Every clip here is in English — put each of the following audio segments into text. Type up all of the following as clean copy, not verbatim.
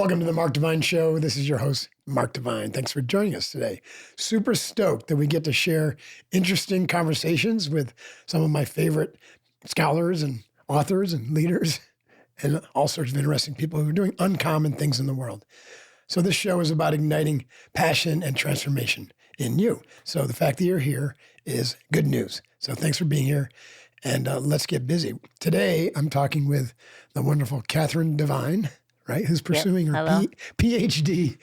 Welcome to the Mark Divine Show. This is your host, Mark Divine. Thanks for joining us today. Super stoked that we get to share interesting conversations with some of my favorite scholars and authors and leaders and all sorts of interesting people who are doing uncommon things in the world. So this show is about igniting passion and transformation in you. So the fact that you're here is good news. So thanks for being here, and let's get busy. Today, I'm talking with the wonderful Catherine Devine, right, who's pursuing her PhD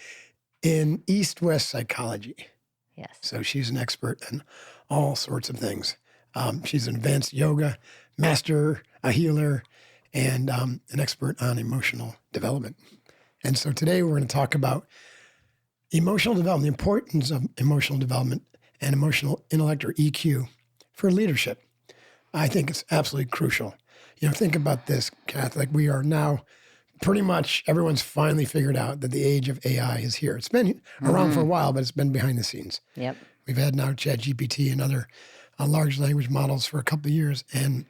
in East-West psychology. Yes. So she's an expert in all sorts of things. She's an advanced yoga master, a healer, and an expert on emotional development. And so today we're going to talk about emotional development, the importance of emotional development and emotional intellect, or EQ, for leadership. I think it's absolutely crucial. You know, think about this, Kath, like we are now pretty much everyone's finally figured out that the age of AI is here. It's been around for a while, but it's been behind the scenes. Yep. We've had now ChatGPT and other large language models for a couple of years. And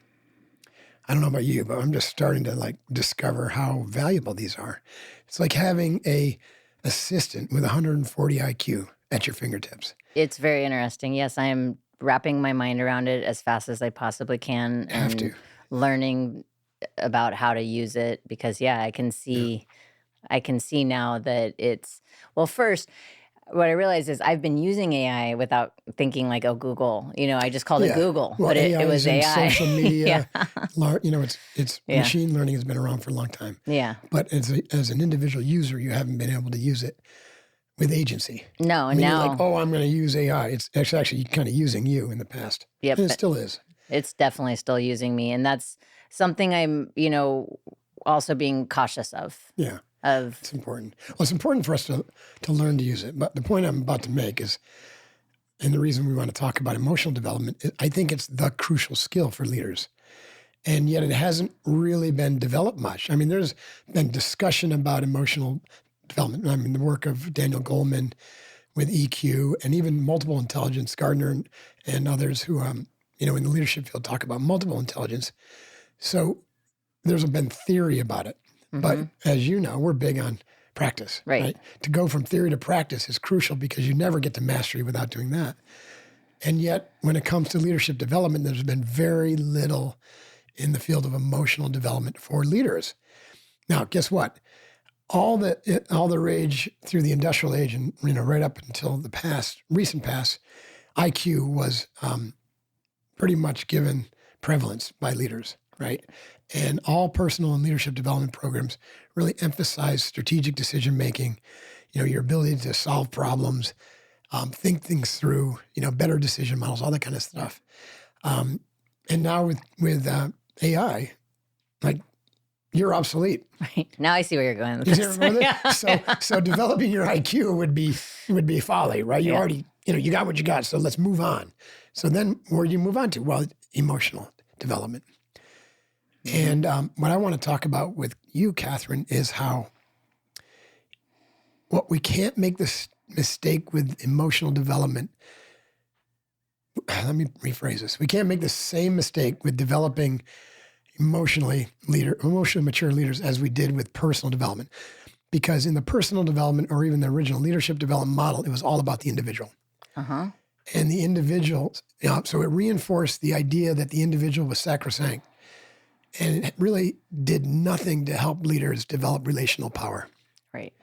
I don't know about you, but I'm just starting to discover how valuable these are. It's like having a assistant with 140 IQ at your fingertips. It's very interesting. Yes, I am wrapping my mind around it as fast as I possibly can. Have and to. learning about how to use it, because I can see now that it's, well, first, what I realized is I've been using AI without thinking like, oh, Google, I just called it Google, Well, but it was in AI. social media. It's Yeah. machine learning has been around for a long time. Yeah. But as an individual user, you haven't been able to use it with agency. No, Meaning now like, oh, I'm going to use AI. It's actually kind of using you in the past. Yep. And it still is. It's definitely still using me. And that's something I'm, also being cautious of. Yeah. It's important. Well, it's important for us to learn to use it. But the point I'm about to make is, and the reason we want to talk about emotional development, I think it's the crucial skill for leaders. And yet it hasn't really been developed much. I mean, there's been discussion about emotional development. I mean, the work of Daniel Goleman with EQ and even multiple intelligence, Gardner and others who, in the leadership field talk about multiple intelligence. So there's been theory about it. But as you know, we're big on practice, right? To go from theory to practice is crucial because you never get to mastery without doing that. And yet, when it comes to leadership development, there's been very little in the field of emotional development for leaders. Now, guess what? All the rage through the industrial age and right up until the recent past, IQ was pretty much given prevalence by leaders, right? And all personal and leadership development programs really emphasize strategic decision-making, your ability to solve problems, think things through, better decision models, all that kind of stuff. And now with AI, like, you're obsolete. Right. Now I see where you're going with You see this. where I'm going with it? So developing your IQ would be folly, right? You already, you got what you got, so let's move on. So then where do you move on to? Well, emotional development. And what I want to talk about with you, Catherine, is how we can't make this mistake with emotional development. Let me rephrase this. We can't make the same mistake with developing emotionally mature leaders as we did with personal development. Because in the personal development, or even the original leadership development model, it was all about the individual. Uh-huh. And the individual, so it reinforced the idea that the individual was sacrosanct. And it really did nothing to help leaders develop relational power. Right.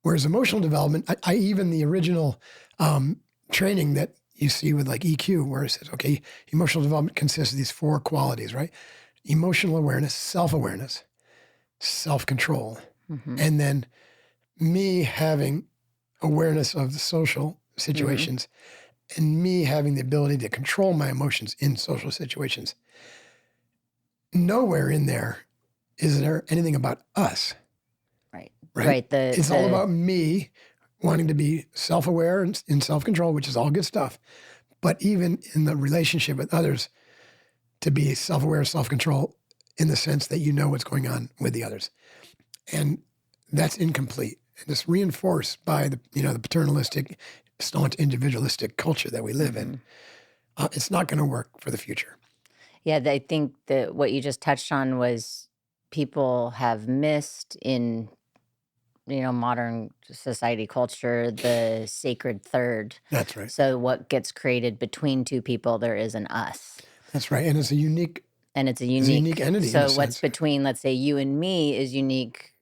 Whereas emotional development, even the original training that you see with like EQ, where it says, okay, emotional development consists of these 4 qualities, right? Emotional awareness, self-awareness, self-control, and then me having awareness of the social situations and me having the ability to control my emotions in social situations. Nowhere in there is there anything about us. Right. It's all about me wanting to be self-aware and in self-control, which is all good stuff. But even in the relationship with others, to be self-aware, self-control in the sense that you know what's going on with the others. And that's incomplete. And it's reinforced by the paternalistic, staunch individualistic culture that we live in. It's not going to work for the future. Yeah, I think that what you just touched on was people have missed in modern society culture, the sacred third. That's right. So what gets created between two people, there is an us. That's right. And it's a unique entity in a So what's sense. between, let's say, you and me is unique,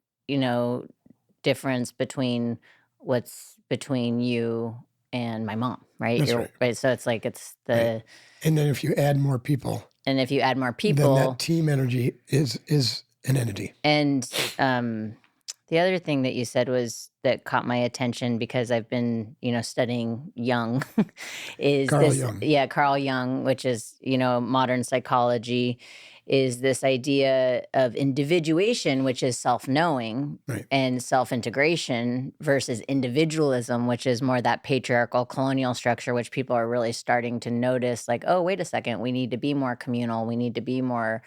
difference between what's between you and my mom, right? That's right. Right. So it's like it's the Right. And then if you add more people, and if you add more then people, that team energy is an entity. and the other thing that you said was that caught my attention because I've been, studying Jung, is Carl this, Jung. yeah, Carl Jung, which is, modern psychology, is this idea of individuation, which is self-knowing, Right. and self-integration versus individualism, which is more that patriarchal colonial structure, which people are really starting to notice, like, oh, wait a second, we need to be more communal. We need to be more,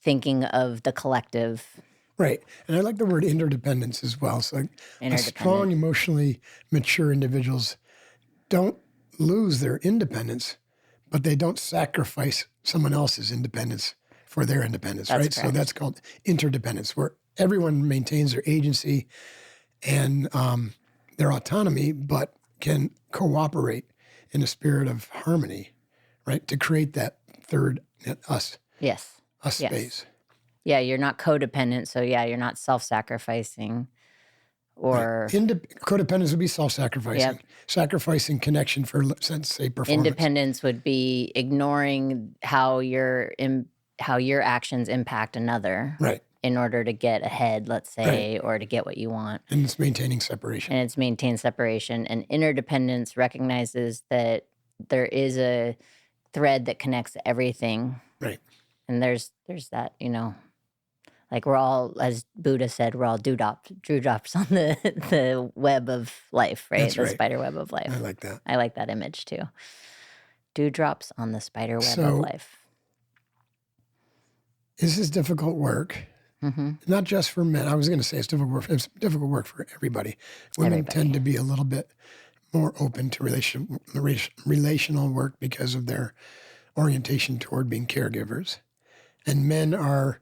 thinking of the collective. Right. And I like the word interdependence as well. So a Interdependent. strong, emotionally mature individuals don't lose their independence, but they don't sacrifice someone else's independence for their independence, That's right? So correct. that's called interdependence, where everyone maintains their agency and their autonomy, but can cooperate in a spirit of harmony, right? To create that third us Yes. Yes. space. Yeah, you're not codependent, so yeah, you're not self-sacrificing or Right. Codependence would be self-sacrificing, Yep. sacrificing connection for, say, performance. Independence would be ignoring how your actions impact another, Right. in order to get ahead, let's say, or to get what you want. And it's maintaining separation. And it's maintain separation. And interdependence recognizes that there is a thread that connects everything. Right. And there's that, like we're all, as Buddha said, we're all dewdrops on the web of life, right? That's the right. spider web of life. I like that. I like that image too. Dewdrops on the spider web of So- life. This is difficult work, Mm-hmm. not just for men. I was going to say it's difficult work. It's difficult work for everybody. Women tend to be a little bit more open to relational work because of their orientation toward being caregivers. And men are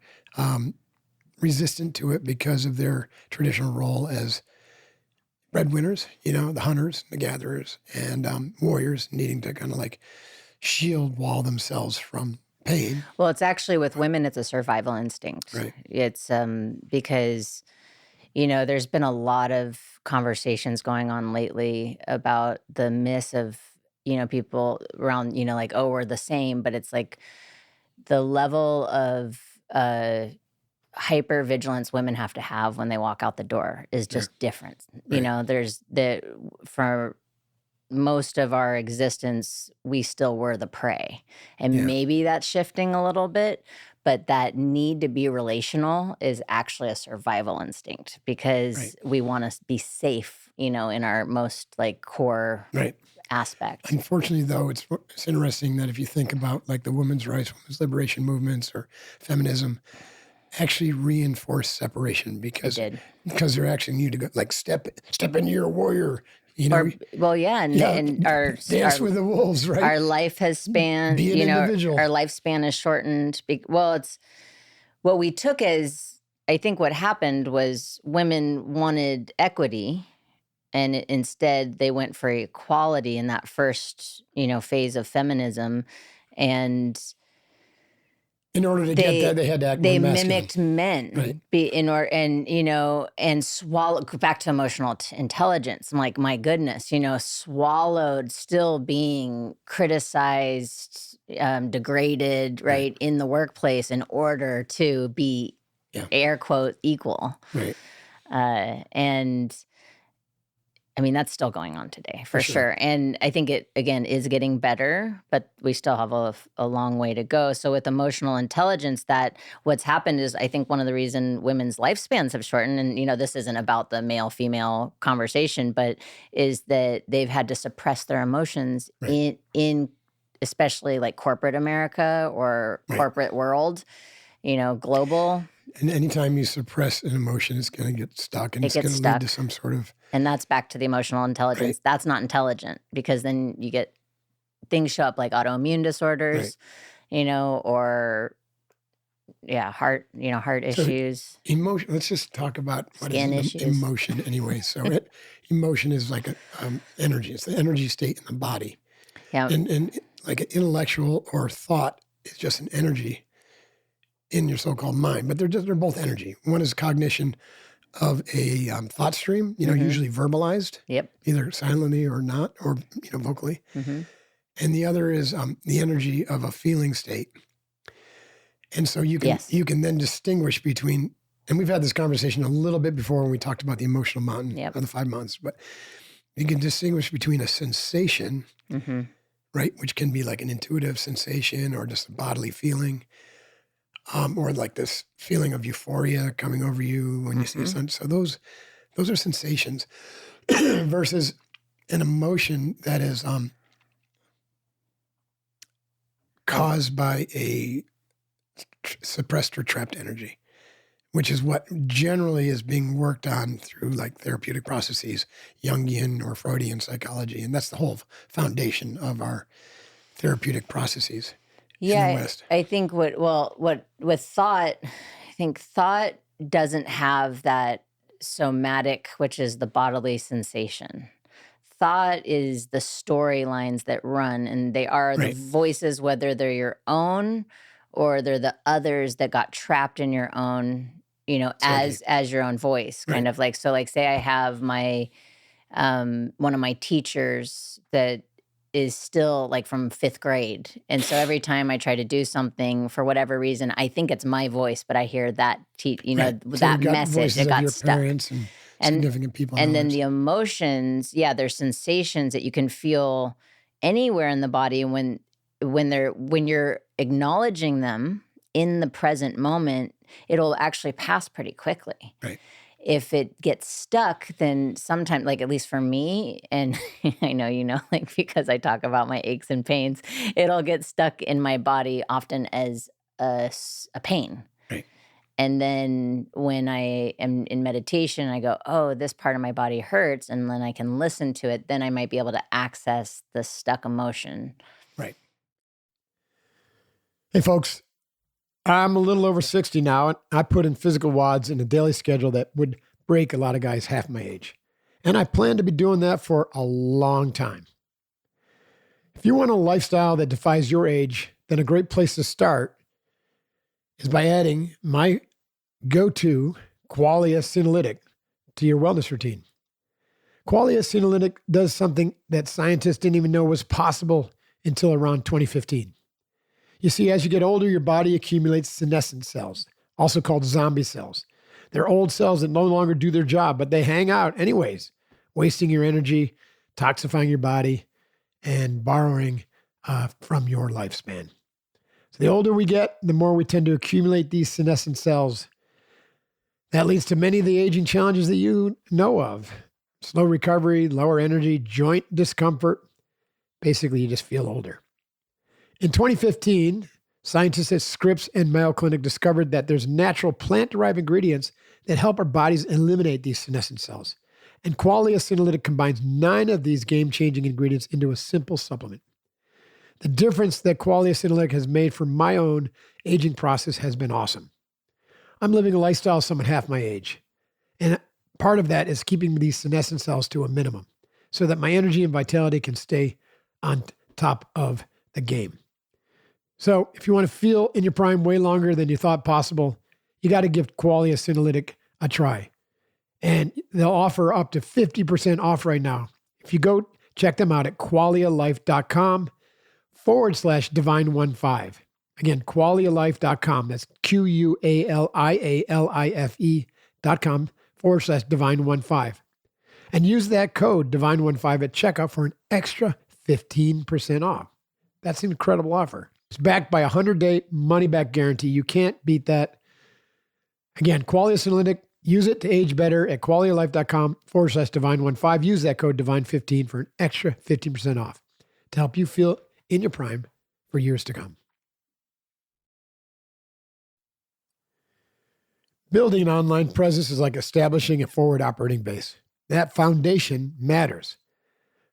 resistant to it because of their traditional role as breadwinners, the hunters, the gatherers, and warriors needing to kind of like shield wall themselves from pain. Well, it's actually with women, it's a survival instinct. Right. It's because, there's been a lot of conversations going on lately about the myth of, people around, like, oh, we're the same, but it's like the level of hypervigilance women have to have when they walk out the door is just different. Right. There's for most of our existence, we still were the prey. And maybe that's shifting a little bit, but that need to be relational is actually a survival instinct because we want to be safe, in our most like core aspect. Unfortunately, though, it's interesting that if you think about like the women's rights, women's liberation movements, or feminism, actually reinforce separation because they're actually need to go like step into your warrior. And our dance with the wolves, right? Our life has spanned. Be an individual. Our lifespan is shortened. It's what we took as. I think what happened was women wanted equity, and instead they went for equality in that first phase of feminism, and. In order to get that, they had to act more masculine. Mimicked men, and swallow. Back to emotional intelligence. I'm like, my goodness, swallowed, still being criticized, degraded, right, in the workplace in order to be, air quote, equal. Right. And I mean, that's still going on today, for sure. And I think it, again, is getting better, but we still have a long way to go. So with emotional intelligence, what's happened is I think one of the reason women's lifespans have shortened, and, this isn't about the male-female conversation, but is that they've had to suppress their emotions in especially like corporate America or corporate world, global. And anytime you suppress an emotion, it's going to get stuck, and it's going to lead to some sort of... And that's back to the emotional intelligence. That's not intelligent, because then you get things show up like autoimmune disorders, or heart So issues, emotion, let's just talk about what is skin issues. emotion anyway. So emotion is like a energy. It's the energy state in the body. Yeah. And like an intellectual or thought is just an energy in your so-called mind, but they're both energy. One is cognition of a thought stream, Mhm. usually verbalized, Yep. either silently or not, or vocally. Mhm. And the other is the energy of a feeling state. And so Yes. you can then distinguish between, and we've had this conversation a little bit before when we talked about the emotional mountain Yep. of the 5 months, but you can distinguish between a sensation, Mhm. right, which can be like an intuitive sensation or just a bodily feeling, or like this feeling of euphoria coming over you when you see Mhm. something. So those are sensations versus an emotion that is Oh, caused by a suppressed or trapped energy, which is what generally is being worked on through like therapeutic processes, Jungian or Freudian psychology. And that's the whole foundation of our therapeutic processes in the yeah. West. I think what with thought, I think thought doesn't have that somatic, which is the bodily sensation. Thought is the storylines that run, and they are the Right. voices, whether they're your own or they're the others that got trapped in your own, Psyche. as your own voice, Right. kind of like, so like, say I have my one of my teachers that is still like from fifth grade. And so every time I try to do something for whatever reason, I think it's my voice, but I hear that, Right. So that you've got message, voices it of got your stuck. parents and And significant people in our and then lives. the emotions, yeah, there's sensations that you can feel anywhere in the body when you're acknowledging them in the present moment, it'll actually pass pretty quickly. Right. If it gets stuck, then sometimes, like at least for me, and I know like because I talk about my aches and pains, it'll get stuck in my body often as a pain. Right. And then when I am in meditation, I go, oh, this part of my body hurts. And then I can listen to it. Then I might be able to access the stuck emotion. Right. Hey, folks, I'm a little over 60 now, and I put in physical WODs in a daily schedule that would break a lot of guys half my age. And I plan to be doing that for a long time. If you want a lifestyle that defies your age, then a great place to start is by adding my go-to Qualia Senolytic to your wellness routine. Qualia Senolytic does something that scientists didn't even know was possible until around 2015. You see, as you get older, your body accumulates senescent cells, also called zombie cells. They're old cells that no longer do their job, but they hang out anyways, wasting your energy, toxifying your body, and borrowing from your lifespan. So the older we get, the more we tend to accumulate these senescent cells. That leads to many of the aging challenges that you know of. Slow recovery, lower energy, joint discomfort. Basically, you just feel older. In 2015, scientists at Scripps and Mayo Clinic discovered that there's natural plant-derived ingredients that help our bodies eliminate these senescent cells. And Qualia Senolytic combines 9 of these game-changing ingredients into a simple supplement. The difference that Qualia Senolytic has made for my own aging process has been awesome. I'm living a lifestyle somewhat half my age. And part of that is keeping these senescent cells to a minimum so that my energy and vitality can stay on top of the game. So if you want to feel in your prime way longer than you thought possible, you got to give Qualia Senolytic a try. And they'll offer up to 50% off right now. If you go check them out at qualialife.com/divine15. Again, qualialife.com. That's QUALIALIFE.com/divine15. And use that code divine15 at checkout for an extra 15% off. That's an incredible offer. It's backed by a 100-day money-back guarantee. You can't beat that. Again, Qualia Senolytic, use it to age better at qualialife.com/divine15. Use that code divine15 for an extra 15% off to help you feel in your prime for years to come. Building an online presence is like establishing a forward operating base. That foundation matters.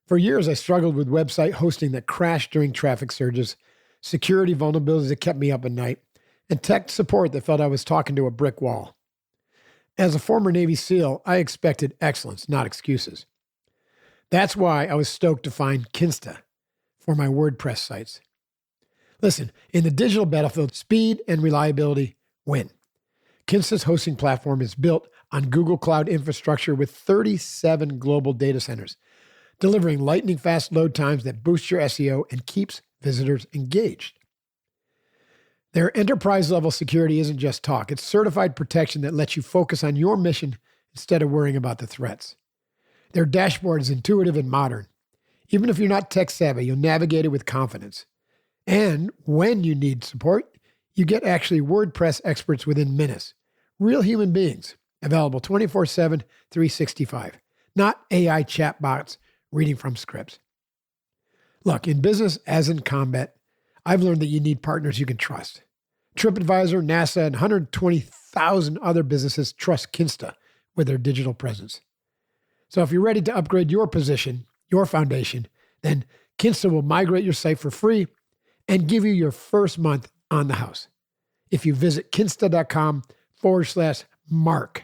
For years, I struggled with website hosting that crashed during traffic surges, security vulnerabilities that kept me up at night, and tech support that felt I was talking to a brick wall. As a former Navy SEAL, I expected excellence, not excuses. That's why I was stoked to find Kinsta for my WordPress sites. Listen, in the digital battlefield, speed and reliability win. Kinsta's hosting platform is built on Google Cloud infrastructure with 37 global data centers, delivering lightning-fast load times that boost your SEO and keeps visitors engaged. Their enterprise-level security isn't just talk. It's certified protection that lets you focus on your mission instead of worrying about the threats. Their dashboard is intuitive and modern. Even if you're not tech-savvy, you'll navigate it with confidence. And when you need support, you get actually WordPress experts within minutes. Real human beings, available 24/7, 365. Not AI chatbots reading from scripts. Look, in business as in combat, I've learned that you need partners you can trust. TripAdvisor, NASA, and 120,000 other businesses trust Kinsta with their digital presence. So if you're ready to upgrade your position, your foundation, then Kinsta will migrate your site for free and give you your first month on the house. If you visit kinsta.com/Mark,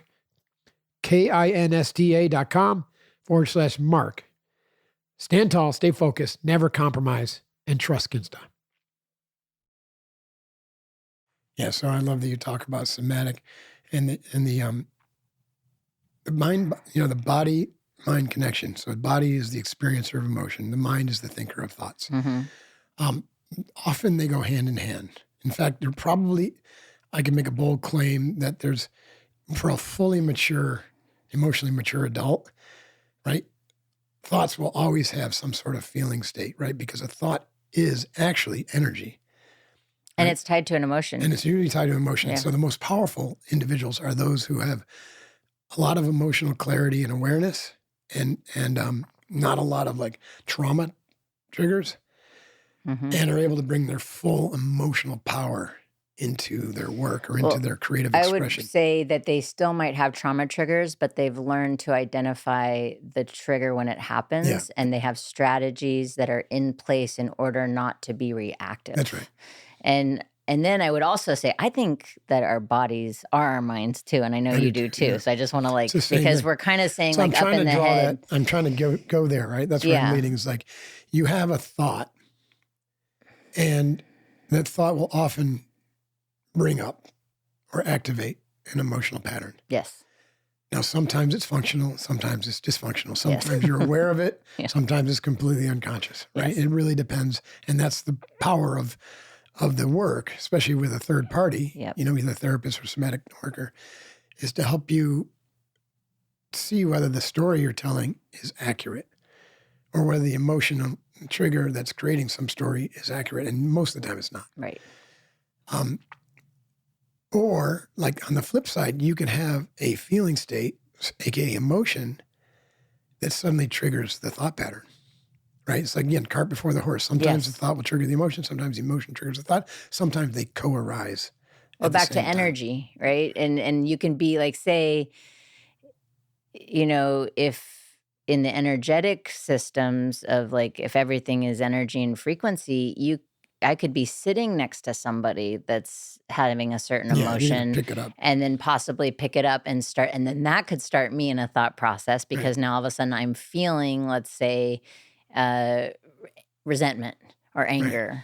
KINSTA.com/Mark. Stand tall, stay focused, never compromise, and trust Kinsta. Yeah, so I love that you talk about somatic and the mind, the body mind connection. So the body is the experiencer of emotion. The mind is the thinker of thoughts. Mm-hmm. Often they go hand in hand. In fact, I can make a bold claim that for a fully mature, emotionally mature adult, right? Thoughts will always have some sort of feeling state, right? Because a thought is actually energy. And right? it's tied to an emotion. And it's usually tied to emotion. Yeah. So the most powerful individuals are those who have a lot of emotional clarity and awareness and not a lot of like trauma triggers Mm-hmm. and are able to bring their full emotional power into their work or into their creative I expression. would say that they still might have trauma triggers, but they've learned to identify the trigger when it happens, Yeah. and they have strategies that are in place in order not to be reactive. That's right. And then I would also say, I think that our bodies are our minds too, and I know you do too. Yeah. So I just want to It's the same because thing. we're kind of saying So I'm like up trying in to the draw head. that. I'm trying to go there, right? That's where I'm Yeah. leading. Is like you have a thought, and that thought will often bring up or activate an emotional pattern. Yes. Now, sometimes it's functional, sometimes it's dysfunctional. Yes. Sometimes you're aware of it, Yeah. sometimes it's completely unconscious, right? Yes. It really depends. And that's the power of the work, especially with a third party, Yep. Either therapist or somatic worker, is to help you see whether the story you're telling is accurate or whether the emotional trigger that's creating some story is accurate. And most of the time it's not. Right. Or like on the flip side, you can have a feeling state, aka emotion, that suddenly triggers the thought pattern, right? It's like, again, cart before the horse. Sometimes Yes. the thought will trigger the emotion. Sometimes the emotion triggers the thought. Sometimes they co-arise. Well, at the back to same time. energy, right? And you can be like, say, if in the energetic systems of like, if everything is energy and frequency, I could be sitting next to somebody that's having a certain Yeah, you can emotion pick it up. and then possibly pick it up and start, and then that could start me in a thought process because now all of a sudden I'm feeling, let's say, resentment or anger.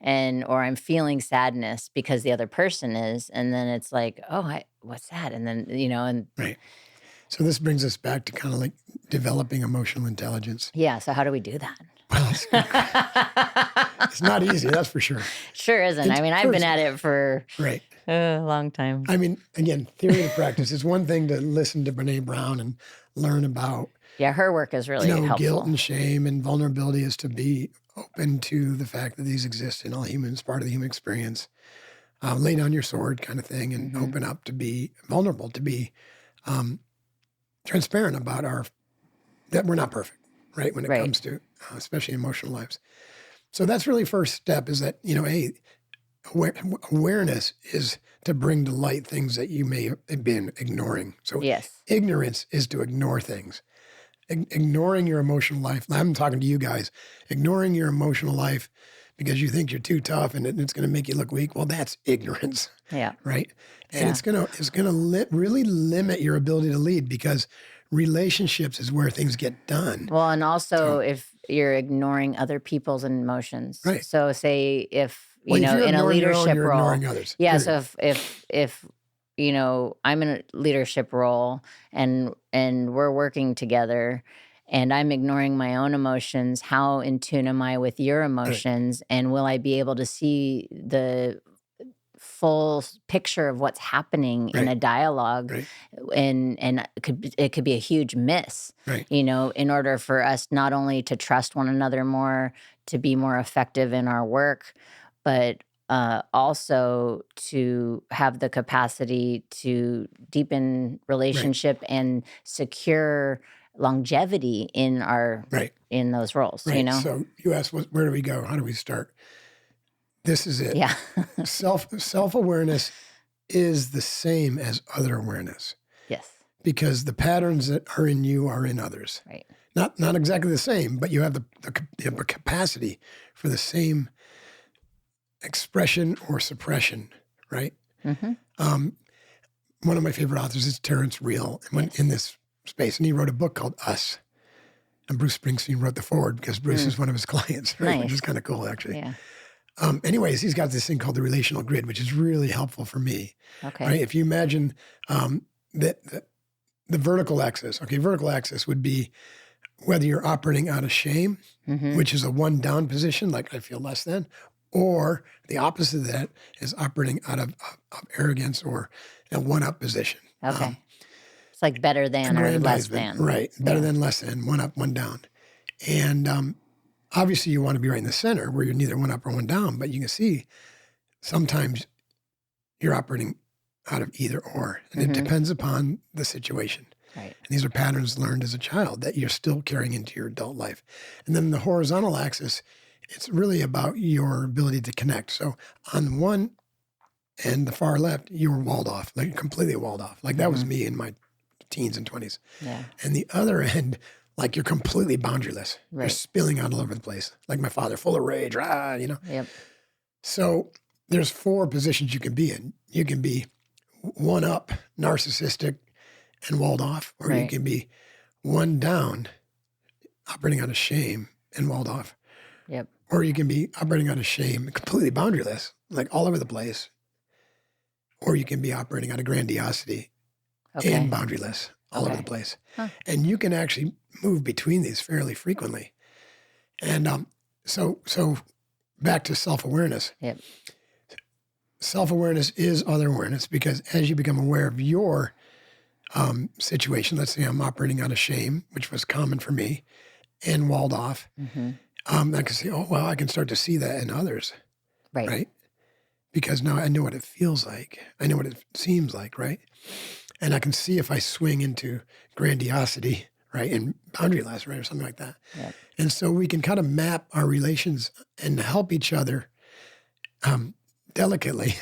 Or I'm feeling sadness because the other person is, and then it's like, oh, what's that? And then, and Right. So this brings us back to kind of like developing emotional intelligence. yeah. So how do we do that? Well, it's not easy, that's for sure. Sure isn't. I mean, I've been at it for Right. a long time. I mean, again, theory to practice. It's one thing to listen to Brene Brown and learn about Yeah, her work is really helpful. guilt and shame and vulnerability is to be open to the fact that these exist in all humans, part of the human experience. Lay down your sword kind of thing and open up to be vulnerable, to be transparent about that we're not perfect, right? When it comes to, especially emotional lives. So that's really first step is that, hey, awareness is to bring to light things that you may have been ignoring. So Yes. ignorance is to ignore things. Ignoring your emotional life. I'm talking to you guys. Ignoring your emotional life because you think you're too tough and it's going to make you look weak. Well, that's ignorance, Yeah. right? And Yeah. it's gonna really limit your ability to lead, because relationships is where things get done. Well, and also if you're ignoring other people's emotions. Right. So say if, Well, if you're in a ignoring your own, leadership you're role. ignoring others. Yeah. period. So if I'm in a leadership role and we're working together and I'm ignoring my own emotions, how in tune am I with your emotions? And will I be able to see the full picture of what's happening in a Right. dialogue? Right. And it could be a huge miss, Right. in order for us not only to trust one another more, to be more effective in our work, but also to have the capacity to deepen relationship and secure longevity in Right. in those roles. Right. So you asked, where do we go? How do we start? This is it. Yeah. Self-awareness is the same as other awareness, Yes. because the patterns that are in you are in others. Right. Not exactly the same, but you have the capacity for the same expression or suppression, right? Mm-hmm. One of my favorite authors is Terrence Real, and went in this space, and he wrote a book called Us. And Bruce Springsteen wrote the foreword because Bruce is one of his clients, right? Which Nice. is kind of cool, actually. Yeah. Anyways, he's got this thing called the relational grid, which is really helpful for me. Okay. Right? If you imagine that the vertical axis, vertical axis would be whether you're operating out of shame, Mm-hmm. which is a one down position, like I feel less than, or the opposite of that is operating out of arrogance or a one up position. Okay. It's like better than or less Aggrandizement, than. right? Better than, less than, one up, one down. And obviously you want to be right in the center where you're neither one up or one down, but you can see sometimes you're operating out of either or, and it depends upon the situation. Right. And these are patterns learned as a child that you're still carrying into your adult life. And then the horizontal axis, it's really about your ability to connect. So on one end, the far left, you were walled off, like completely walled off. Like that was me in my teens and 20s. Yeah. And the other end, like you're completely boundaryless. You're Right. spilling out all over the place. Like my father, full of rage, Yep. So there's 4 positions you can be in. You can be one up, narcissistic, and walled off, or you Right. can be one down, operating out of shame and walled off, Yep. or you can be operating out of shame, completely boundaryless, like all over the place, or you can be operating out of grandiosity Okay. and boundaryless, all over Okay. the place. Huh. And you can actually move between these fairly frequently. And so back to self-awareness. Yep. Self-awareness is other awareness, because as you become aware of your situation, let's say I'm operating out of shame, which was common for me, and walled off, Mm-hmm. I can say, oh, well, I can start to see that in others, Right. right? Because now I know what it feels like. I know what it seems like, right? And I can see if I swing into grandiosity, right, and boundaryless, right, or something like that. Yep. And so we can kind of map our relations and help each other delicately,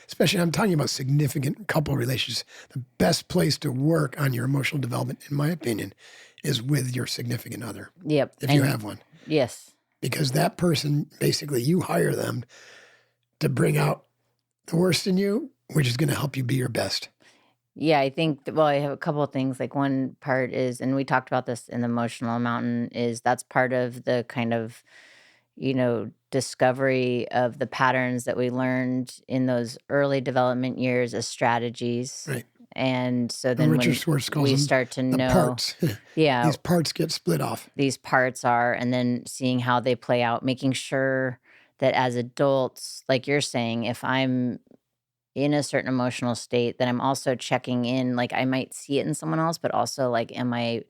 especially I'm talking about significant couple relationships. The best place to work on your emotional development, in my opinion, is with your significant other, Yep. if you have one. Yes. Because that person, basically, you hire them to bring out the worst in you, which is going to help you be your best. Yeah, I think, well, I have a couple of things. Like one part is, and we talked about this in the Emotional Mountain, is that's part of the kind of, discovery of the patterns that we learned in those early development years as strategies. Right. And so And then Richard when Schwartz calls we them start to the know, parts. yeah, These parts get split off. these parts are, and then seeing how they play out, making sure that as adults, like you're saying, if I'm in a certain emotional state, that I'm also checking in, like I might see it in someone else, but also like, am I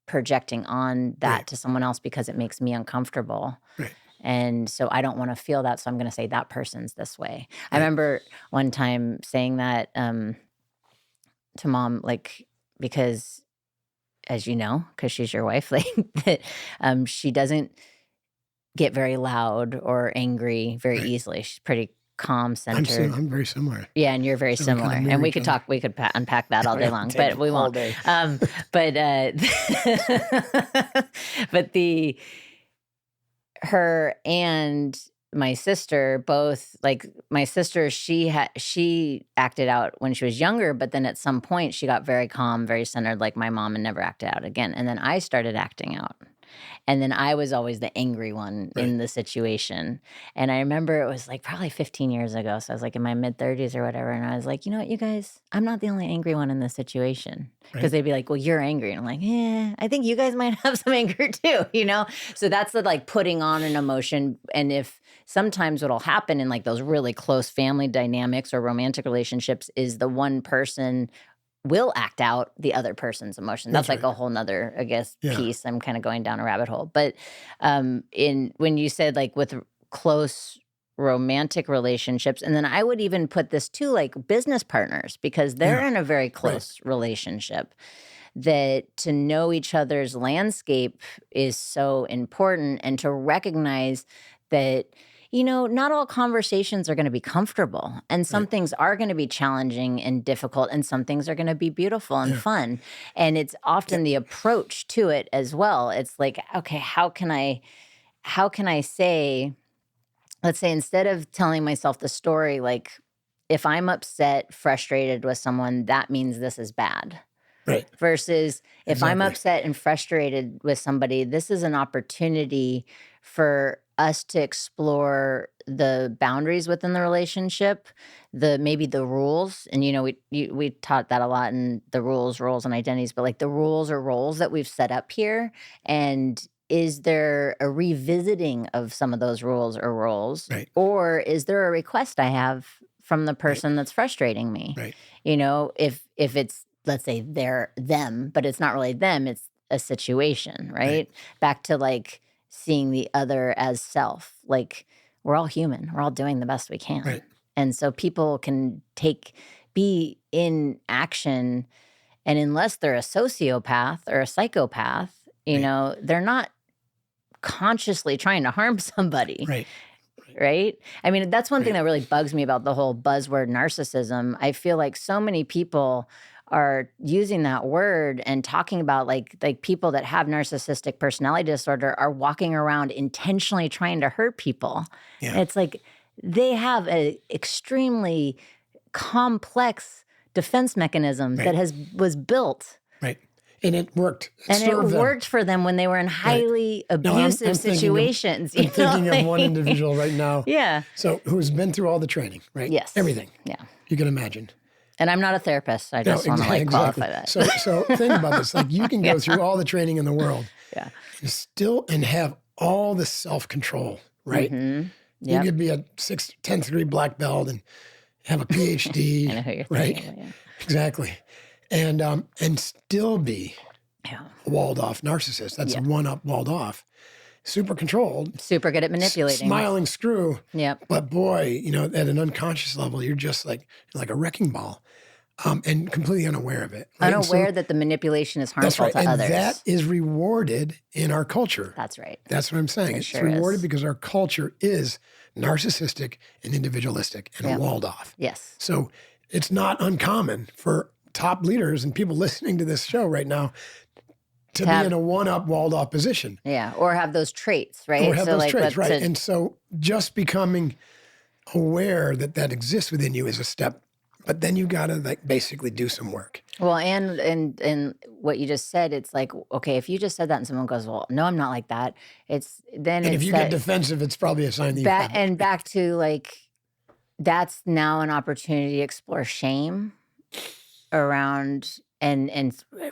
projecting on that Right. to someone else because it makes me uncomfortable? Right. And so I don't want to feel that. So I'm going to say that person's this way. I Right. remember one time saying that to mom, like, because as you know, because she's your wife, like that she doesn't get very loud or angry very Right. easily. She's pretty calm, centered. I'm very similar. Yeah, and you're very So we kinda similar. mirror And we each could other. talk, we could unpack that all day long, Take but we all won't. day. But but her and my sister, both like my sister, she acted out when she was younger, but then at some point she got very calm, very centered, like my mom, and never acted out again. And then I started acting out. And then I was always the angry one Right. in the situation. And I remember it was like probably 15 years ago. So I was like in my mid 30s or whatever. And I was like, you know what, you guys, I'm not the only angry one in this situation. Because Right. they'd be like, well, you're angry. And I'm like, yeah, I think you guys might have some anger too, you know? So that's the like putting on an emotion. And if sometimes what'll happen in like those really close family dynamics or romantic relationships is the one person will act out the other person's emotion. That's That's like right. a whole nother, I guess, Yeah. piece. I'm kind of going down a rabbit hole. But in when you said like with close romantic relationships, and then I would even put this too, like business partners, because they're Yeah. in a very Right. close relationship. That to know each other's landscape is so important, and to recognize that, you know, not all conversations are going to be comfortable, and some Right. things are going to be challenging and difficult, and some things are going to be beautiful and Yeah. fun. And it's often the approach to it as well. It's like, okay, how can I say, let's say instead of telling myself the story, like if I'm upset, frustrated with someone, that means this is bad. Right. Versus if I'm Exactly. upset and frustrated with somebody, this is an opportunity for us to explore the boundaries within the relationship, maybe the rules. And you know, we taught that a lot in the roles, and identities, but like the rules or roles that we've set up here. And is there a revisiting of some of those rules or roles? Right. Or is there a request I have from the Right. person that's frustrating me? Right. You know, if it's, let's say they're them, but it's not really them, it's a situation, Right. right? Back to like seeing the other as self. Like we're all human. We're all doing the best we can. Right. And so people can be in action, and unless they're a sociopath or a psychopath, you Right. know, they're not consciously trying to harm somebody. Right. Right? I mean, that's one thing Right. that really bugs me about the whole buzzword narcissism. I feel like so many people are using that word and talking about like people that have narcissistic personality disorder are walking around intentionally trying to hurt people. And Yeah. it's like they have an extremely complex defense mechanism Right. that was built. Right. And it worked. It And it served them. worked for them when they were in Right. highly No, abusive I'm situations. I'm you know, thinking of one like- individual right now. Yeah. So who's been through all the training, right? Yes. Everything Yeah. you can imagine. And I'm not a therapist. I No, just want to like exactly. qualify that. So think about this. Like you can go through all the training in the world Yeah. and have all the self-control, right? Mm-hmm. You Yep. could be a 10th degree black belt and have a PhD, I know who you're right? thinking about, Exactly. And still be yeah. a walled off narcissist. That's Yeah. a one up walled off. Super controlled, Super good at manipulating. smiling screw. Yep. But boy, you know, at an unconscious level, you're just like a wrecking ball, and completely unaware of it. Right? And so Unaware that the manipulation is that's harmful right. to And others. that is rewarded in our culture. That's right. That's what I'm saying. It It's sure rewarded is. because our culture is narcissistic and individualistic and Yep. walled off. Yes. So it's not uncommon for top leaders and people listening to this show right now to be in a one-up, walled-off position. Yeah. Or have those traits, right? Or have those traits, right? to- And so just becoming aware that that exists within you is a step, but then you got to like basically do some work. Well, and what you just said, it's like, okay, if you just said that and someone goes, well, no, I'm not like that. And if you get defensive, it's probably a sign that you have it. and back to like, that's now an opportunity to explore shame around and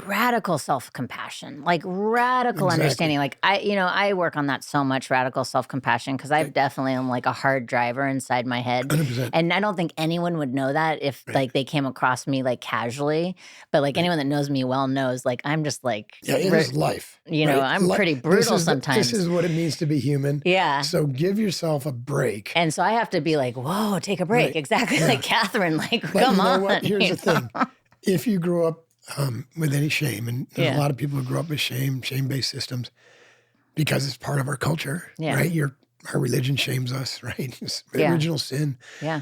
radical self-compassion, like radical Exactly. understanding. Like I work on that so much, radical self-compassion, because I've definitely am like a hard driver inside my head. 100%. And I don't think anyone would know that if like they came across me like casually, but like anyone that knows me well knows like I'm just like, Yeah, it is life. you know, right? I'm pretty brutal This sometimes. is what it means to be human. Yeah. So give yourself a break. And so I have to be like, whoa, take a break. Right. Exactly. Yeah. Like Catherine, like, But come you know on. what? Here's you the know? thing. If you grew up with any shame, and there's Yeah. a lot of people who grew up with shame-based systems because it's part of our culture, Yeah. right? Our religion shames us, right? It's the Yeah. original sin. Yeah.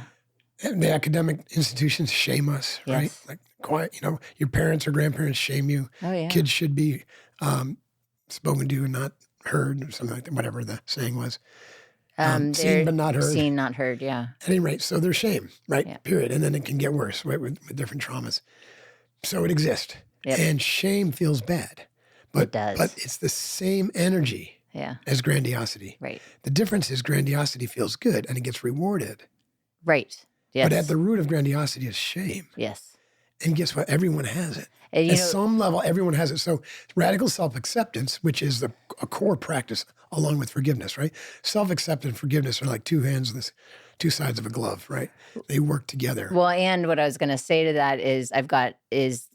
And the academic institutions shame us, right? Yes. Like quiet, you know, your parents or grandparents shame you. Oh, yeah. Kids should be spoken to and not heard, or something like that, whatever the saying was. Seen but not heard. Seen, not heard. Yeah. At any rate, so there's shame, right? Yeah. Period. And then it can get worse, right, with different traumas. So it exists. Yep. And shame feels bad. It does. But it's the same energy as grandiosity. Right. The difference is grandiosity feels good and it gets rewarded. Right. Yes. But at the root of grandiosity is shame. Yes. And guess what? Everyone has it. And, At some level, everyone has it. So radical self-acceptance, which is a core practice along with forgiveness, right? Self-acceptance and forgiveness are like two two sides of a glove, right? They work together. Well, and what I was going to say to that is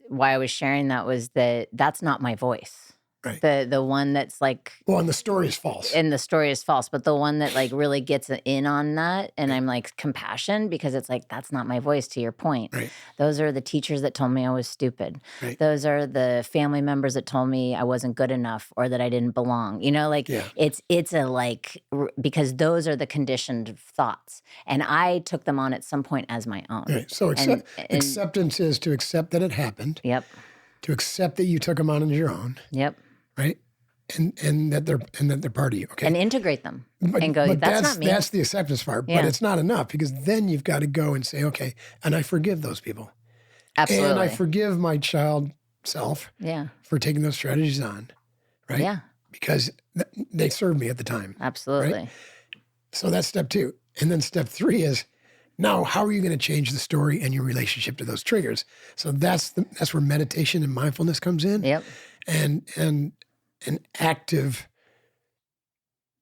why I was sharing that was that that's not my voice. Right. The one that's like, well, and the story is false. And the story is false, but the one that like really gets in on that, and I'm like compassion, because it's like, that's not my voice, to your point. Right. Those are the teachers that told me I was stupid. Right. Those are the family members that told me I wasn't good enough or that I didn't belong. It's a like, because those are the conditioned thoughts. And I took them on at some point as my own. Right. So acceptance is to accept that it happened. Yep. To accept that you took them on as your own. Yep. Right. And that they're part of you. Okay. And integrate them and go, that's not me. That's the acceptance part. But it's not enough, because then you've got to go and say, okay, and I forgive those people. Absolutely. And I forgive my child self for taking those strategies on. Right. Yeah. Because they served me at the time. Absolutely. Right? So that's step 2. And then step 3 is, now, how are you going to change the story and your relationship to those triggers? So that's where meditation and mindfulness comes in. Yep. And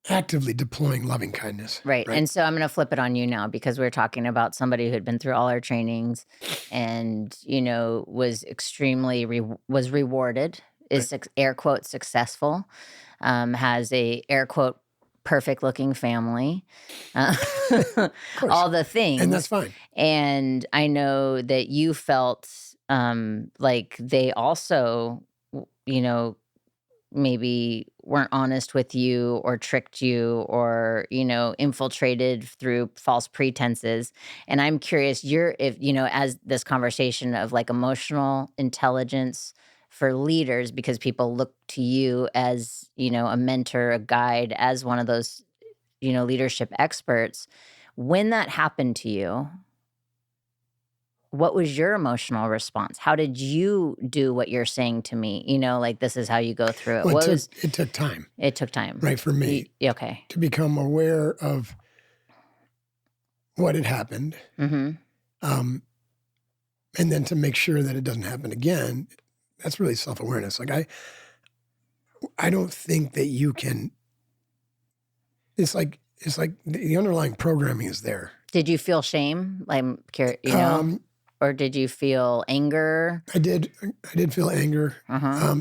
actively deploying loving kindness. Right. And so I'm going to flip it on you now, because we're talking about somebody who had been through all our trainings and, was extremely was rewarded, is air quote successful, has a air quote perfect looking family, all the things. And that's fine. And I know that you felt like they also, maybe weren't honest with you or tricked you or, infiltrated through false pretenses. And I'm curious, as this conversation of like emotional intelligence for leaders, because people look to you as, a mentor, a guide, as one of those, leadership experts. When that happened to you, what was your emotional response? How did you do what you're saying to me? Like, this is how you go through it. Well, it took time. It took time. Right, for me. Okay. To become aware of what had happened. Mm-hmm. And then to make sure that it doesn't happen again. That's really self-awareness. Like, I don't think that you can, it's like the underlying programming is there. Did you feel shame? I'm curious, or did you feel anger? I did feel anger. Uh-huh.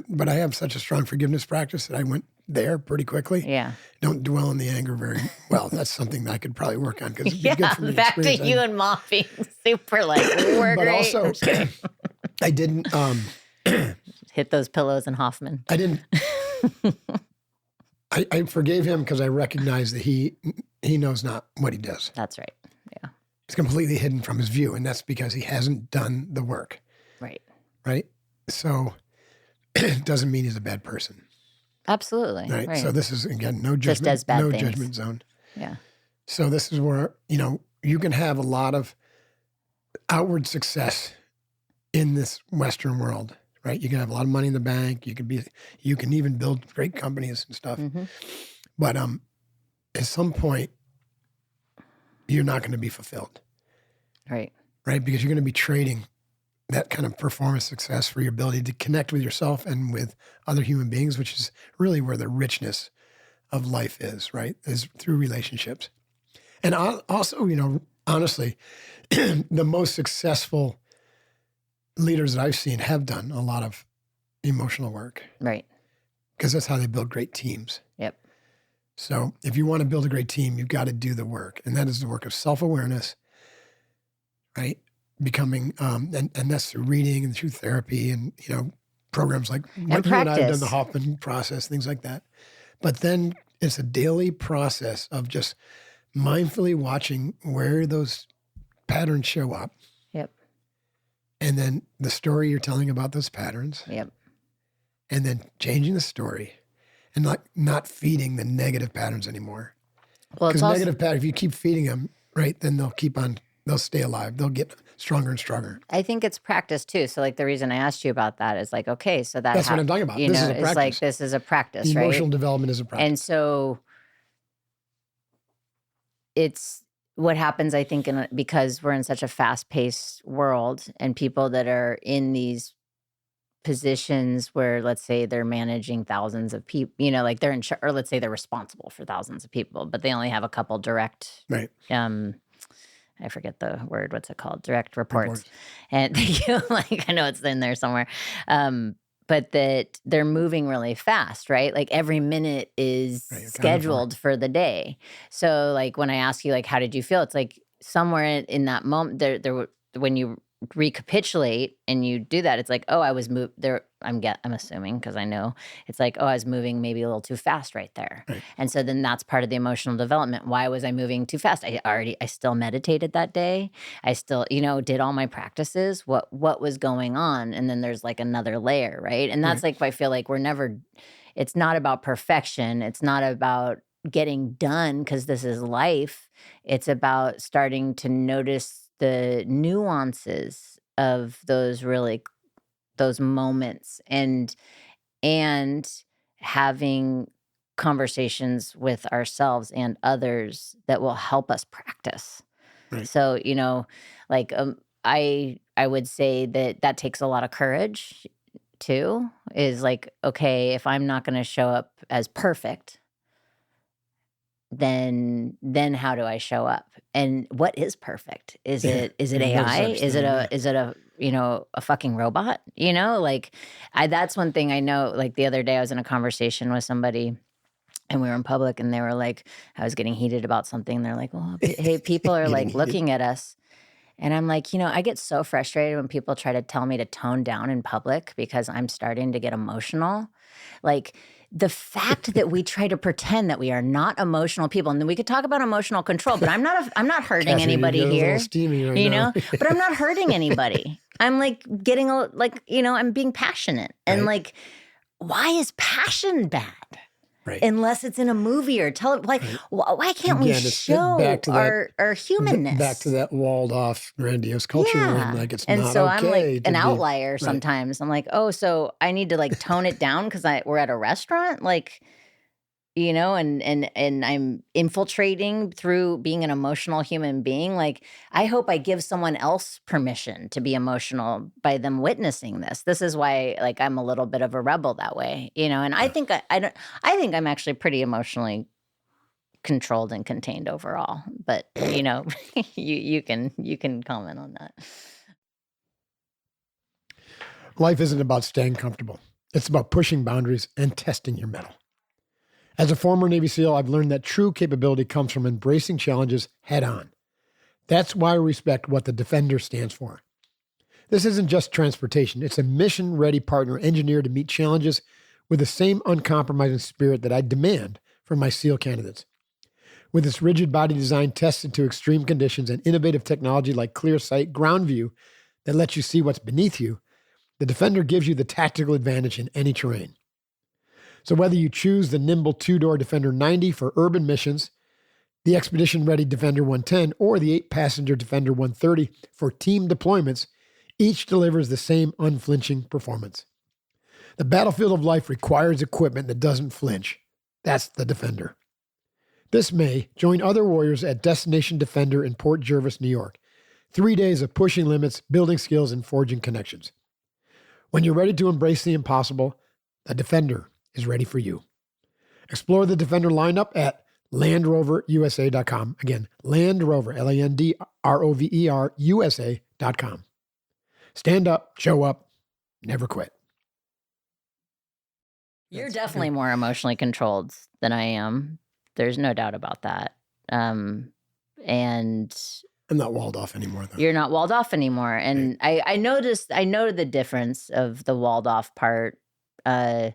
But I have such a strong forgiveness practice that I went there pretty quickly. Yeah. Don't dwell on the anger very well. That's something that I could probably work on, because it'd be good for me. Back to you and Mom being super like, we're but great. Also, I didn't hit those pillows in Hoffman. I didn't. I forgave him because I recognize that he knows not what he does. That's right. Yeah. It's completely hidden from his view, and that's because he hasn't done the work. Right. Right? So it doesn't mean he's a bad person. Absolutely. Right? So this is, again, no judgment, just as bad things. Judgment zone. Yeah. So this is where, you can have a lot of outward success in this Western world, right? You can have a lot of money in the bank. You can even build great companies and stuff. Mm-hmm. But at some point, you're not going to be fulfilled. Right. Right? Because you're going to be trading that kind of performance success for your ability to connect with yourself and with other human beings, which is really where the richness of life is, right? Is through relationships. And also, honestly, the most successful leaders that I've seen have done a lot of emotional work. Right. Because that's how they build great teams. Yep. So if you want to build a great team, you've got to do the work. And that is the work of self-awareness, right? Becoming, and that's through reading and through therapy and, programs like what you and I have done, the Hoffman process, things like that. But then it's a daily process of just mindfully watching where those patterns show up. Yep. And then the story you're telling about those patterns. Yep. And then changing the story and not feeding the negative patterns anymore. Well, it's Because also, negative pattern, if you keep feeding them, right, then they'll stay alive. They'll get stronger and stronger. I think it's practice too. So like the reason I asked you about that is like, okay, so that That's what I'm talking about. you This know, is a is like practice. this is a practice, Emotional right? development is a practice. And so it's what happens, I think, because we're in such a fast-paced world, and people that are in these positions where, let's say, they're managing thousands of people, like they're in charge, or let's say they're responsible for thousands of people, but they only have a couple direct, Right. I forget the word, what's it called? Direct reports. Reports. And like, I know it's in there somewhere. But that they're moving really fast, right? Like every minute is Right, accounted for. scheduled for the day. So like when I ask you, like, how did you feel? It's like somewhere in that moment when you recapitulate and you do that, it's like, oh, I was moved there. I'm assuming, because I know it's like, oh, I was moving maybe a little too fast right there. Right. And so then that's part of the emotional development. Why was I moving too fast? I still meditated that day. I still, did all my practices. What was going on? And then there's like another layer, right? And that's like, I feel like it's not about perfection. It's not about getting done because this is life. It's about starting to notice the nuances of those moments, and having conversations with ourselves and others that will help us practice. Right. So, like I would say that takes a lot of courage too, is like, okay, if I'm not going to show up as perfect, then how do I show up? And what is perfect? Is it AI? Is it a fucking robot? Like that's one thing I know. Like the other day I was in a conversation with somebody and we were in public and they were like, I was getting heated about something. They're like, well, hey, people are like looking at us. And I'm like, I get so frustrated when people try to tell me to tone down in public because I'm starting to get emotional. Like the fact that we try to pretend that we are not emotional people, and then we could talk about emotional control, but I'm not hurting Catherine, anybody you're a here, little steamy right now. but I'm not hurting anybody. I'm like getting I'm being passionate, and Right. like, why is passion bad? Right. Unless it's in a movie or like, why can't we show our humanness? Back to that walled off, grandiose culture, and like it's not so okay. I'm like an outlier right. sometimes. I'm like, oh, so I need to like tone it down because we're at a restaurant, like, and I'm infiltrating through being an emotional human being. Like, I hope I give someone else permission to be emotional by them witnessing this. This is why, like, I'm a little bit of a rebel that way, and I think I think I'm actually pretty emotionally controlled and contained overall. But you can comment on that. Life isn't about staying comfortable. It's about pushing boundaries and testing your mettle. As a former Navy SEAL, I've learned that true capability comes from embracing challenges head on. That's why I respect what the Defender stands for. This isn't just transportation. It's a mission-ready partner engineered to meet challenges with the same uncompromising spirit that I demand from my SEAL candidates. With its rigid body design tested to extreme conditions and innovative technology like clear sight ground view that lets you see what's beneath you, the Defender gives you the tactical advantage in any terrain. So whether you choose the nimble two-door Defender 90 for urban missions, the expedition-ready Defender 110, or the 8-passenger Defender 130 for team deployments, each delivers the same unflinching performance. The battlefield of life requires equipment that doesn't flinch. That's the Defender. This May, join other warriors at Destination Defender in Port Jervis, New York. 3 days of pushing limits, building skills, and forging connections. When you're ready to embrace the impossible, the Defender is ready for you. Explore the Defender lineup at LandRoverUSA.com. Again, LandRover, LandRover USA.com. Stand up, show up, never quit. You're definitely more emotionally controlled than I am. There's no doubt about that. And I'm not walled off anymore, though. You're not walled off anymore. And right. I know the difference of the walled off part. And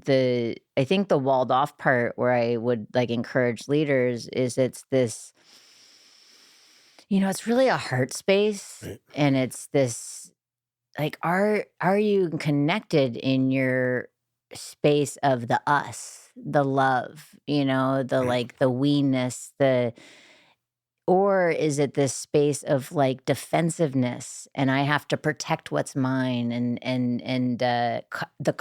I think the walled off part where I would like encourage leaders is it's this, it's really a heart space. Right. And it's this, like, are you connected in your space of the us? the love, the Right. like the weeness, or is it this space of like defensiveness and I have to protect what's mine and the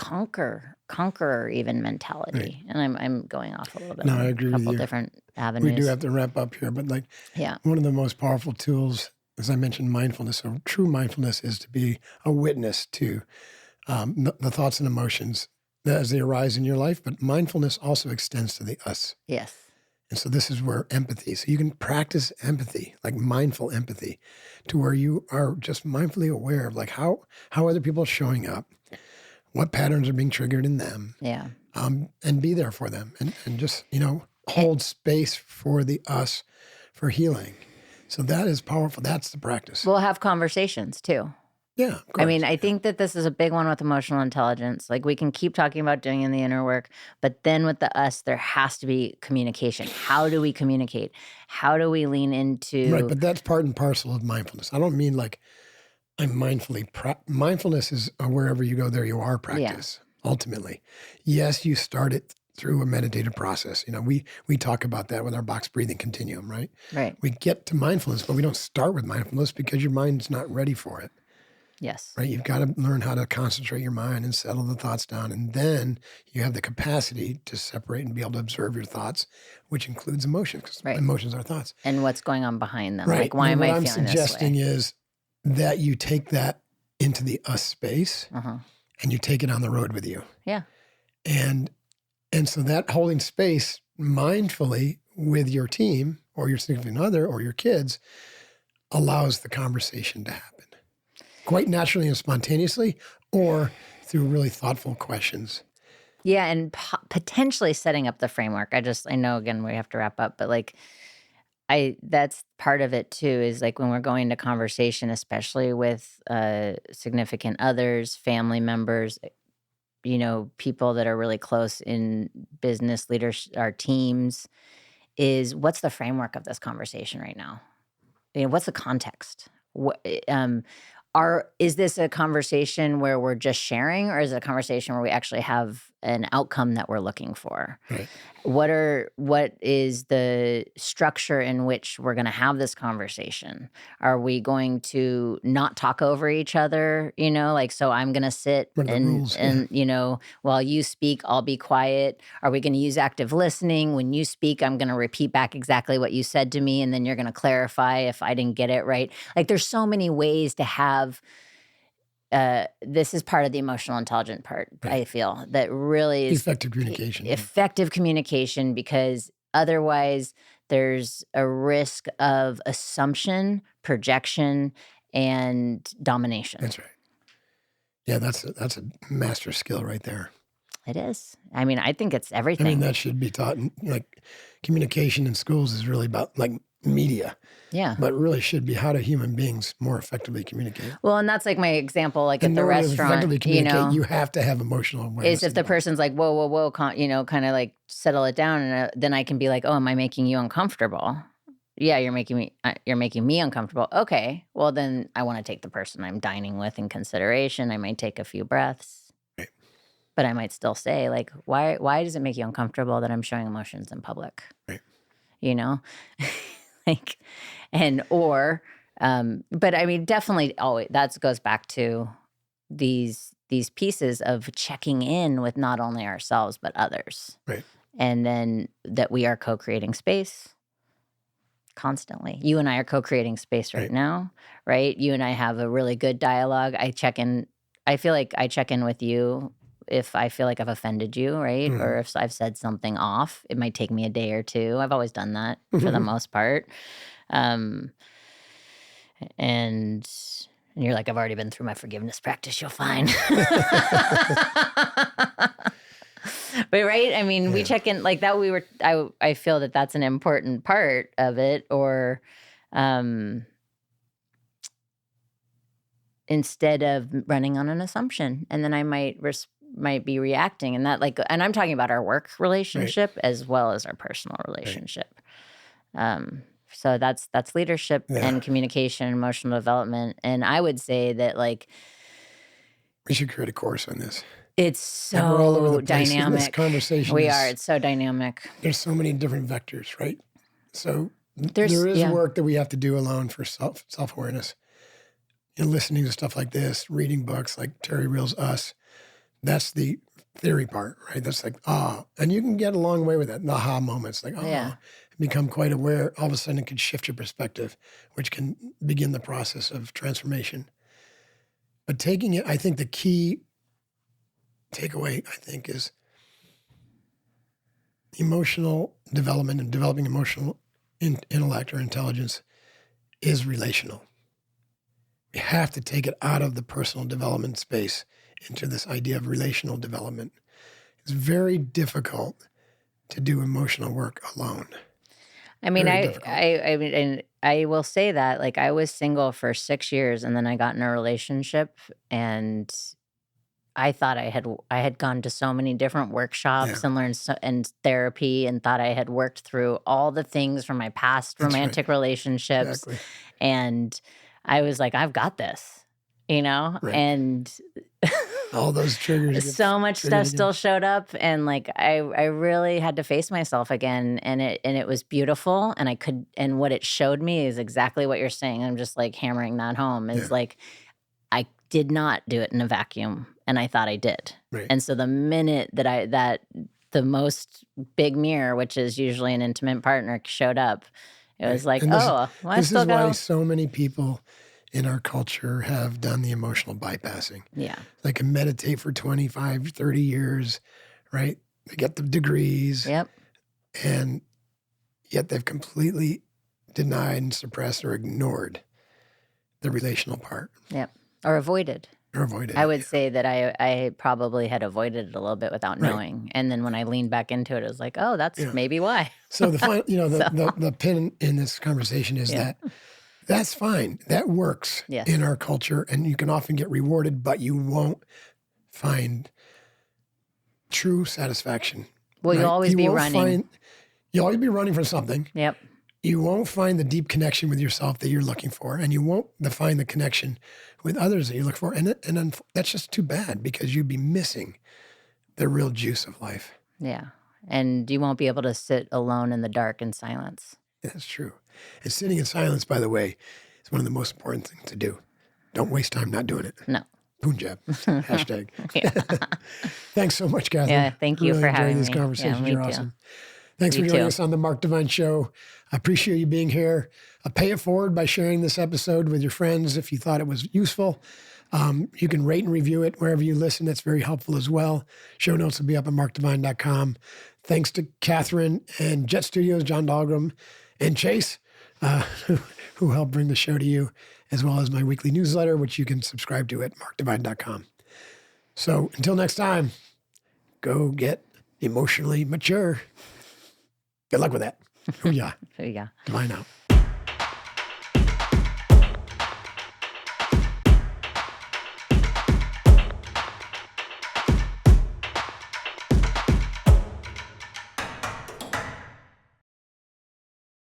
conqueror even Right. mentality? And I'm going off a little bit No, I on a agree with couple you. different We do avenues. have to wrap up here, but like Yeah. one of the most powerful tools, as I mentioned, mindfulness. So true mindfulness is to be a witness to the thoughts and emotions as they arise in your life. But mindfulness also extends to the us. Yes. And so this is where empathy. So you can practice empathy, like mindful empathy, to where you are just mindfully aware of like how other people are showing up, what patterns are being triggered in them, Yeah. and be there for them, and just And hold space for the us for healing. So that is powerful. That's the practice. we'll have conversations too. Yeah, of I mean, course. I Yeah. think that this is a big one with emotional intelligence. Like we can keep talking about doing in the inner work, but then with the us, there has to be communication. How do we communicate? How do we lean Right, into, but that's part and parcel of mindfulness. I don't mean like I'm mindfulness is a wherever you go, there you are yeah, practice. Ultimately, yes, you start it through a meditative process. We talk about that with our box breathing continuum, right? right. We get to mindfulness, but we don't start with mindfulness because your mind's not ready for it. Yes. Right? You've got to learn how to concentrate your mind and settle the thoughts down. And then you have the capacity to separate and be able to observe your thoughts, which includes emotions, because Right. emotions are thoughts. And what's going on behind them? Right. Like, why But am what I I'm feeling this suggesting way? is that you take that into the us space Uh-huh. and you take it on the road with you. Yeah. And so that holding space mindfully with your team or your significant other or your kids allows the conversation to happen quite naturally and spontaneously, or through really thoughtful questions. Yeah. And potentially setting up the framework. I know again, we have to wrap up, but like, that's part of it too, is like when we're going to conversation, especially with significant others, family members, people that are really close in business leadership, our teams, is what's the framework of this conversation right now? What's the context? What is this a conversation where we're just sharing, or is it a conversation where we actually have an outcome that we're looking for? Right. What is the structure in which we're going to have this conversation? Are we going to not talk over each other? Like, so I'm going to sit What are the rules? Yeah. and while you speak, I'll be quiet. Are we going to use active listening? When you speak, I'm going to repeat back exactly what you said to me, and then you're going to clarify if I didn't get it right. Like, there's so many ways to have. This is part of the emotional intelligent part, Right. I feel, that really is Effective communication. effective communication, because otherwise there's a risk of assumption, projection, and domination. That's right. Yeah, that's a master skill right there. It is. I mean, I think it's I everything. mean, that should be taught. Like communication in schools is really about like media, Yeah. but really should be how do human beings more effectively communicate. Well, and that's like my example, like And at in the order to restaurant, effectively communicate, you have to have emotional awareness. is if the involved. person's like, whoa, whoa, whoa, kind of like settle it down, and then I can be like, oh, am I making you uncomfortable? Yeah, you're making me uncomfortable. Okay, well then I want to take the person I'm dining with in consideration. I might take a few breaths, Right. but I might still say like, why does it make you uncomfortable that I'm showing emotions in public? Right. You know, like, but I mean, definitely always that goes back to these pieces of checking in with not only ourselves but others, Right. and then that we are co-creating space constantly. You and I are co-creating space right Right. now, right? You and I have a really good dialogue. I feel like I check in with you if I feel like I've offended you, right? Mhm. Or if I've said something off. It might take me a day or two. I've always done that for the most part. Um, and you're like, I've already been through my forgiveness practice. You'll find. But right, I mean, we Yeah. check in like that. I feel that that's an important part of it. Or instead of running on an assumption, and then I might be reacting, and that and I'm talking about our work relationship as well as our personal relationship. So that's leadership Yeah. and communication, emotional development, and I would say that like We should create a course on this. It's Like we're all over the so place, and this dynamic. conversation We are. is, It's so dynamic. there's so many different vectors, right? So There's there is yeah. work that we have to do alone for self-awareness. You know, listening to stuff like this, reading books like Terry Reil's Us, that's the theory part, right? That's like, and you can get a long way with that. The aha moments, like, Yeah. become quite aware. All of a sudden, it can shift your perspective, which can begin the process of transformation. But taking it, I think the key takeaway, I think, is emotional development and developing emotional intellect or intelligence is relational. We have to take it out of the personal development space into this idea of relational development. It's very difficult to do emotional work alone. I mean, Very I, difficult. I, I mean, and I will say that, like, I was single for 6 years, and then I got in a relationship, and I thought I had gone to so many different Yeah, workshops and learned and therapy, and thought I had worked through all the things from my past that's right. romantic relationships, Exactly. and I was like, I've got this, Right. and All those triggers get so much triggered stuff again. still showed up, and like I really had to face myself again, and it was beautiful, and what it showed me is exactly what you're saying. I'm just like hammering that home, Yeah, is like I did not do it in a vacuum, and I thought I did. right. And so the minute that the most big mirror, which is usually an intimate partner, showed up, it Right. was like, And oh, well, I this is still why go, so many people in our culture have done the emotional bypassing. yeah, They can meditate for 25, 30 years, right? They get the degrees, yep, and yet they've completely denied and suppressed or ignored the relational part yep, or avoided. or avoided I it. would Yeah. say that I probably had avoided it a little bit without Right. knowing, and then when I leaned back into it, it was like, oh, that's Yeah. maybe why. So the final, So the pin in this conversation is yeah, that that's fine. That works in yes. our culture, and you can often get rewarded, but you won't find true satisfaction, Well, you'll right? always be running. You'll always be running from something. Yep. You won't find the deep connection with yourself that you're looking for, and you won't find the connection with others that you look for. And then that's just too bad, because you'd be missing the real juice of life. Yeah. And you won't be able to sit alone in the dark in silence. That's true. And sitting in silence, by the way, is one of the most important things to do. Don't waste time not doing it. No. Punjab. Hashtag. Yeah. Thanks so much, Catherine. Yeah. Thank you Really for enjoying having these me. Yeah, conversations. me You're too. awesome. Thanks You for joining too. us on the Mark Divine Show. I appreciate you being here. Pay it forward by sharing this episode with your friends if you thought it was useful. You can rate and review it wherever you listen. That's very helpful as well. Show notes will be up at markdivine.com. Thanks to Catherine and Jet Studios, John Dahlgren, and Chase, who helped bring the show to you, as well as my weekly newsletter, which you can subscribe to at markdivine.com. So until next time, go get emotionally mature. Good luck with that. Hoo-yah. Yeah. Divine out.